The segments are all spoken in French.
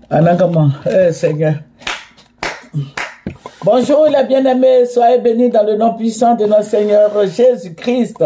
Anagama, Seigneur. Bonjour les bien-aimés, soyez bénis dans le nom puissant de notre Seigneur Jésus-Christ.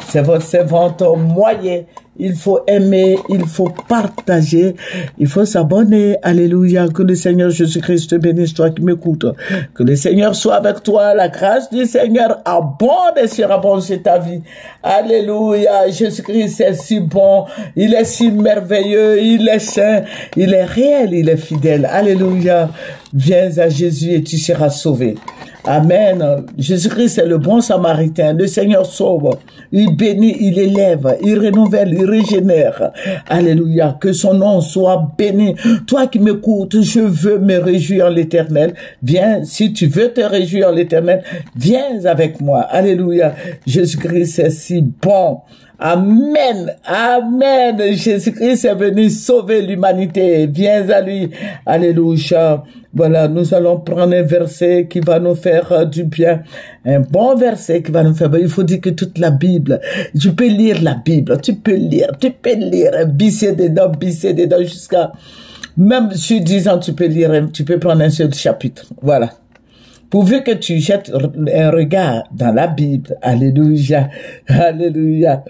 C'est votre servante moyen. Il faut aimer, il faut partager, il faut s'abonner. Alléluia. Que le Seigneur Jésus-Christ te bénisse, toi qui m'écoutes. Que le Seigneur soit avec toi. La grâce du Seigneur abonde et surabonde sur ta vie. Alléluia. Jésus-Christ est si bon. Il est si merveilleux. Il est saint. Il est réel. Il est fidèle. Alléluia. Viens à Jésus et tu seras sauvé. Amen. Jésus-Christ est le bon samaritain. Le Seigneur sauve. Il bénit, il élève, il renouvelle, il régénère. Alléluia. Que son nom soit béni. Toi qui m'écoutes, je veux me réjouir en l'Éternel. Viens, si tu veux te réjouir en l'Éternel, viens avec moi. Alléluia. Jésus-Christ est si bon. Amen, amen. Jésus-Christ est venu sauver l'humanité. Viens à lui. Alléluia. Voilà, nous allons prendre un verset qui va nous faire du bien. Un bon verset qui va nous faire. Il faut dire que toute la Bible, tu peux lire la Bible, tu peux lire, bisser dedans, jusqu'à, même sur 10 ans, tu peux lire, tu peux prendre un seul chapitre. Voilà. Pourvu que tu jettes un regard dans la Bible. Alléluia. Alléluia.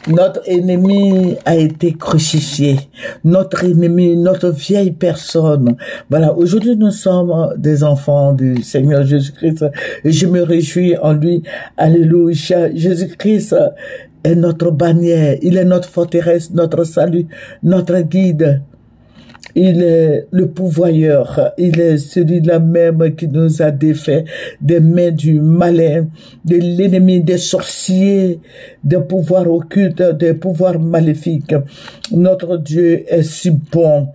Notre ennemi a été crucifié. Notre ennemi, notre vieille personne. Voilà. Aujourd'hui, nous sommes des enfants du Seigneur Jésus-Christ. Et je me réjouis en lui. Alléluia. Jésus-Christ est notre bannière. Il est notre forteresse, notre salut, notre guide. Il est le pourvoyeur, il est celui-là même qui nous a défait des mains du malin, de l'ennemi, des sorciers, des pouvoirs occultes, des pouvoirs maléfiques. Notre Dieu est si bon.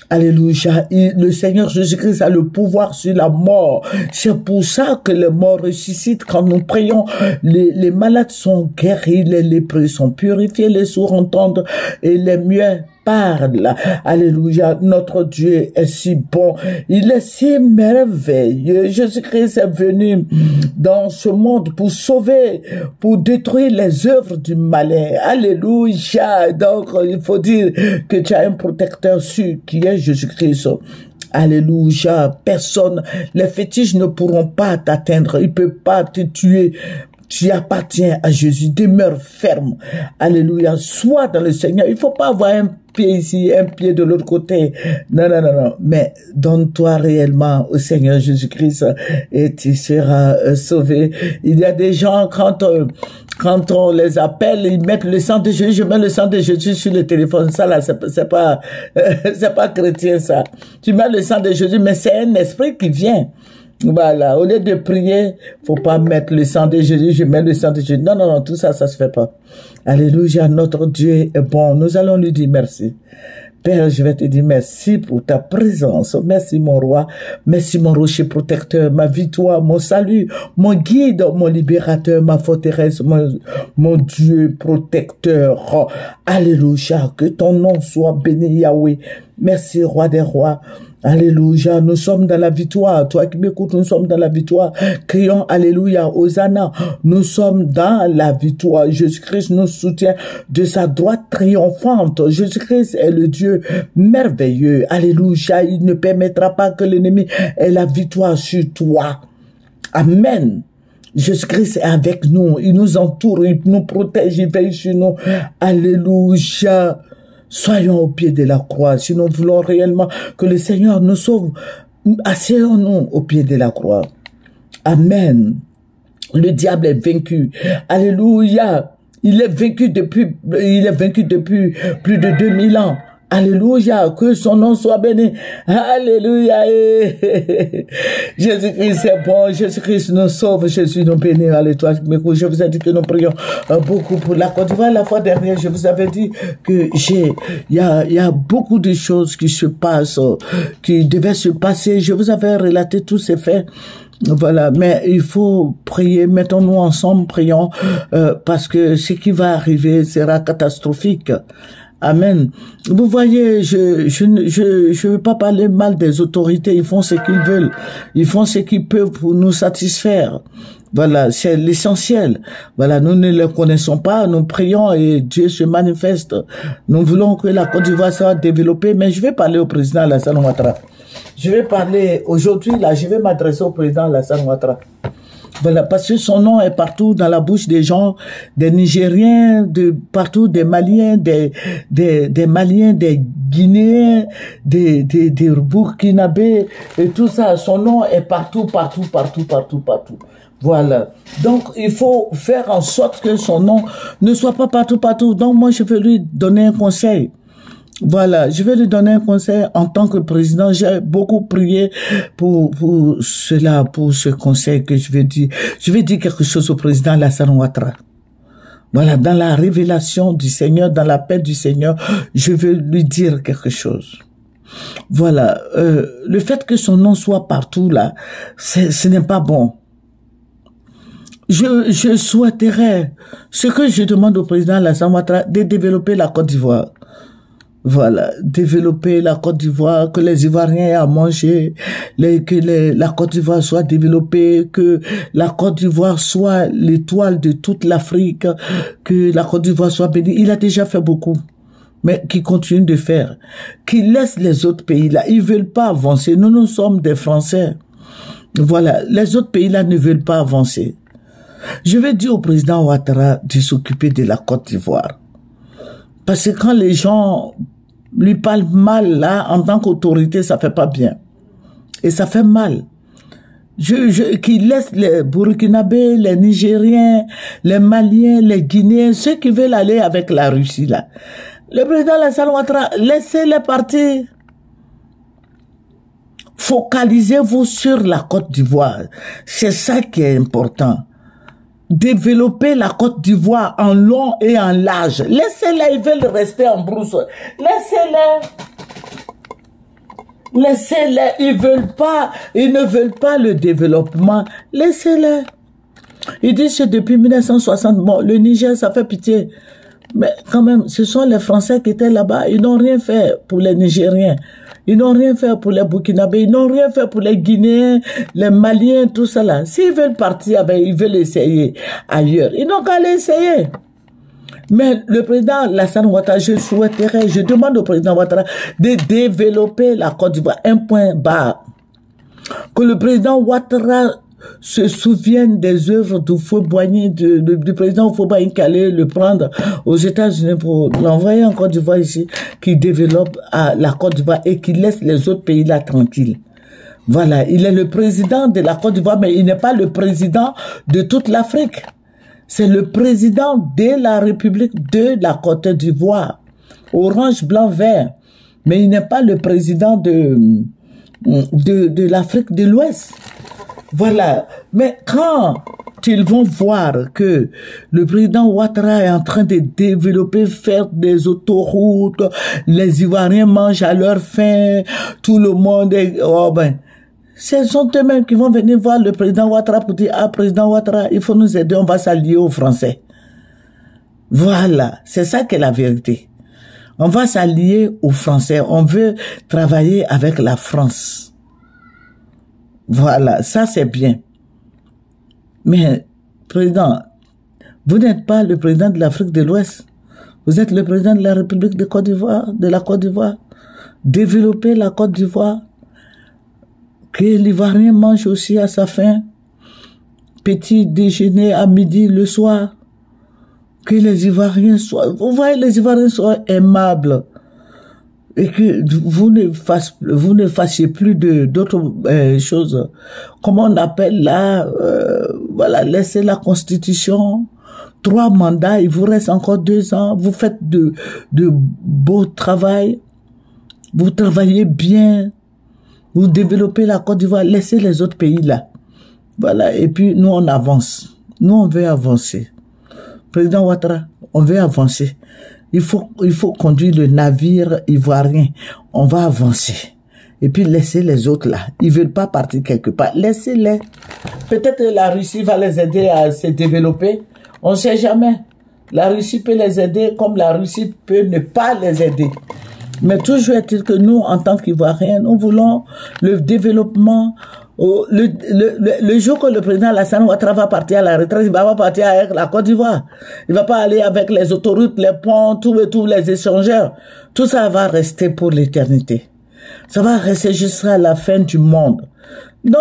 Alléluia. Le Seigneur Jésus-Christ a le pouvoir sur la mort. C'est pour ça que les morts ressuscitent. Quand nous prions, les malades sont guéris, les lépreux sont purifiés, les sourds entendent et les muets parlent. Alléluia. Notre Dieu est si bon. Il est si merveilleux. Jésus-Christ est venu dans ce monde pour sauver, pour détruire les œuvres du malin. Alléluia. Donc, il faut dire que tu as un protecteur sûr qui est Jésus-Christ. Alléluia. Personne, les fétiches ne pourront pas t'atteindre. Ils ne peuvent pas te tuer. Tu appartiens à Jésus. Demeure ferme. Alléluia. Sois dans le Seigneur. Il ne faut pas avoir un pied ici, un pied de l'autre côté. Non, non, non, non. Mais donne-toi réellement au Seigneur Jésus-Christ et tu seras sauvé. Il y a des gens, quand on les appelle, ils mettent le sang de Jésus. Je mets le sang de Jésus sur le téléphone. Ça, là, c'est pas chrétien, ça. Tu mets le sang de Jésus, mais c'est un esprit qui vient. Voilà, au lieu de prier, faut pas mettre le sang de Jésus, je mets le sang de Jésus. Non, non, non, tout ça, ça se fait pas. Alléluia, notre Dieu est bon. Nous allons lui dire merci. Père, je vais te dire merci pour ta présence. Merci, mon roi. Merci, mon rocher protecteur, ma victoire, mon salut, mon guide, mon libérateur, ma forteresse, mon Dieu protecteur. Alléluia, que ton nom soit béni, Yahweh. Merci, roi des rois. Alléluia, nous sommes dans la victoire. Toi qui m'écoutes, nous sommes dans la victoire. Crions Alléluia, Hosanna. Nous sommes dans la victoire. Jésus-Christ nous soutient de sa droite triomphante. Jésus-Christ est le Dieu merveilleux. Alléluia, il ne permettra pas que l'ennemi ait la victoire sur toi. Amen. Jésus-Christ est avec nous. Il nous entoure, il nous protège, il veille sur nous. Alléluia. Soyons au pied de la croix. Si nous voulons réellement que le Seigneur nous sauve, asseyons-nous au pied de la croix. Amen. Le diable est vaincu. Alléluia. Il est vaincu depuis plus de 2000 ans. Alléluia, que son nom soit béni. Alléluia. Jésus-Christ est bon, Jésus-Christ nous sauve, Jésus nous bénit. Alléluia. Je vous ai dit que nous prions beaucoup pour la Côte d'Ivoire. La fois dernière, je vous avais dit que il y a beaucoup de choses qui se passent, qui devaient se passer. Je vous avais relaté tous ces faits. Voilà, mais il faut prier, mettons-nous ensemble, prions, parce que ce qui va arriver sera catastrophique. Amen. Vous voyez, je veux pas parler mal des autorités. Ils font ce qu'ils veulent. Ils font ce qu'ils peuvent pour nous satisfaire. Voilà, c'est l'essentiel. Voilà, nous ne les connaissons pas, nous prions et Dieu se manifeste. Nous voulons que la Côte d'Ivoire soit développée, mais je vais parler au président Alassane Ouattara. Je vais parler aujourd'hui, là, je vais m'adresser au président Alassane Ouattara. Voilà, parce que son nom est partout dans la bouche des gens, des Nigériens, de partout, des Maliens, des Maliens, des Guinéens, des Burkinabés, et tout ça. Son nom est partout. Voilà. Donc, il faut faire en sorte que son nom ne soit pas partout. Donc, moi, je veux lui donner un conseil. Voilà, je vais lui donner un conseil en tant que président. J'ai beaucoup prié pour cela, pour ce conseil que je vais dire. Je vais dire quelque chose au président Alassane Ouattara. Voilà, dans la révélation du Seigneur, dans la paix du Seigneur, je vais lui dire quelque chose. Voilà, le fait que son nom soit partout là, ce n'est pas bon. Je souhaiterais, ce que je demande au président Alassane Ouattara, de développer la Côte d'Ivoire. Voilà, développer la Côte d'Ivoire, que les Ivoiriens aient à manger, que la Côte d'Ivoire soit développée, que la Côte d'Ivoire soit l'étoile de toute l'Afrique, que la Côte d'Ivoire soit bénie. Il a déjà fait beaucoup, mais qu'il continue de faire, qu'il laisse les autres pays là. Ils veulent pas avancer. Nous sommes des Français. Voilà, les autres pays là ne veulent pas avancer. Je vais dire au président Ouattara de s'occuper de la Côte d'Ivoire. Parce que quand les gens lui parlent mal, là, en tant qu'autorité, ça fait pas bien. Et ça fait mal. Qu'il laisse les Burkinabés, les Nigériens, les Maliens, les Guinéens, ceux qui veulent aller avec la Russie, là. Le président Alassane Ouattara, laissez-les partir. Focalisez-vous sur la Côte d'Ivoire. C'est ça qui est important. Développer la Côte d'Ivoire en long et en large. Laissez-les, ils veulent rester en brousse. Laissez-les, ils ne veulent pas le développement. Laissez-les. Ils disent que depuis 1960, bon, le Niger, ça fait pitié. Mais quand même, ce sont les Français qui étaient là-bas. Ils n'ont rien fait pour les Nigériens. Ils n'ont rien fait pour les Burkinabés, ils n'ont rien fait pour les Guinéens, les Maliens, tout ça là. S'ils veulent partir, ils veulent essayer ailleurs. Ils n'ont qu'à aller essayer. Mais le président Alassane Ouattara, je demande au président Ouattara de développer la Côte d'Ivoire, un point barre. Que le président Ouattara se souviennent des œuvres du Houphouët-Boigny, du président Houphouët-Boigny qui allait le prendre aux États-Unis pour l'envoyer en Côte d'Ivoire ici, qui développe la Côte d'Ivoire et qui laisse les autres pays là tranquilles. Voilà, il est le président de la Côte d'Ivoire, mais il n'est pas le président de toute l'Afrique. C'est le président de la République de la Côte d'Ivoire. Orange, blanc, vert. Mais il n'est pas le président de l'Afrique de l'Ouest. Voilà. Mais quand ils vont voir que le président Ouattara est en train de développer, faire des autoroutes, les Ivoiriens mangent à leur faim, tout le monde est... Oh ben, ce sont eux-mêmes qui vont venir voir le président Ouattara pour dire « Ah, président Ouattara, il faut nous aider, on va s'allier aux Français. » Voilà, c'est ça qui est la vérité. On va s'allier aux Français, on veut travailler avec la France. Voilà, ça c'est bien. Mais, président, vous n'êtes pas le président de l'Afrique de l'Ouest. Vous êtes le président de la République de Côte d'Ivoire, de la Côte d'Ivoire. Développez la Côte d'Ivoire. Que l'Ivoirien mange aussi à sa faim. Petit déjeuner à midi, le soir. Que les Ivoiriens soient, vous voyez, les Ivoiriens soient aimables. Et que vous ne fassiez plus d'autres choses. Comment on appelle là, voilà, laissez la Constitution, 3 mandats, il vous reste encore 2 ans, vous faites de beau travail, vous travaillez bien, vous développez la Côte d'Ivoire, laissez les autres pays là. Voilà, et puis nous on avance. Nous on veut avancer. Président Ouattara, on veut avancer. Il faut conduire le navire ivoirien. On va avancer. Et puis laissez les autres là. Ils veulent pas partir quelque part. Laissez-les. Peut-être la Russie va les aider à se développer. On sait jamais. La Russie peut les aider comme la Russie peut ne pas les aider. Mais toujours est-il que nous, en tant qu'Ivoiriens, nous voulons le développement. Le jour que le président Alassane Ouattara va partir à la retraite, il va pas partir avec la Côte d'Ivoire. Il va pas aller avec les autoroutes, les ponts, tous les échangeurs. Tout ça va rester pour l'éternité. Ça va rester jusqu'à la fin du monde.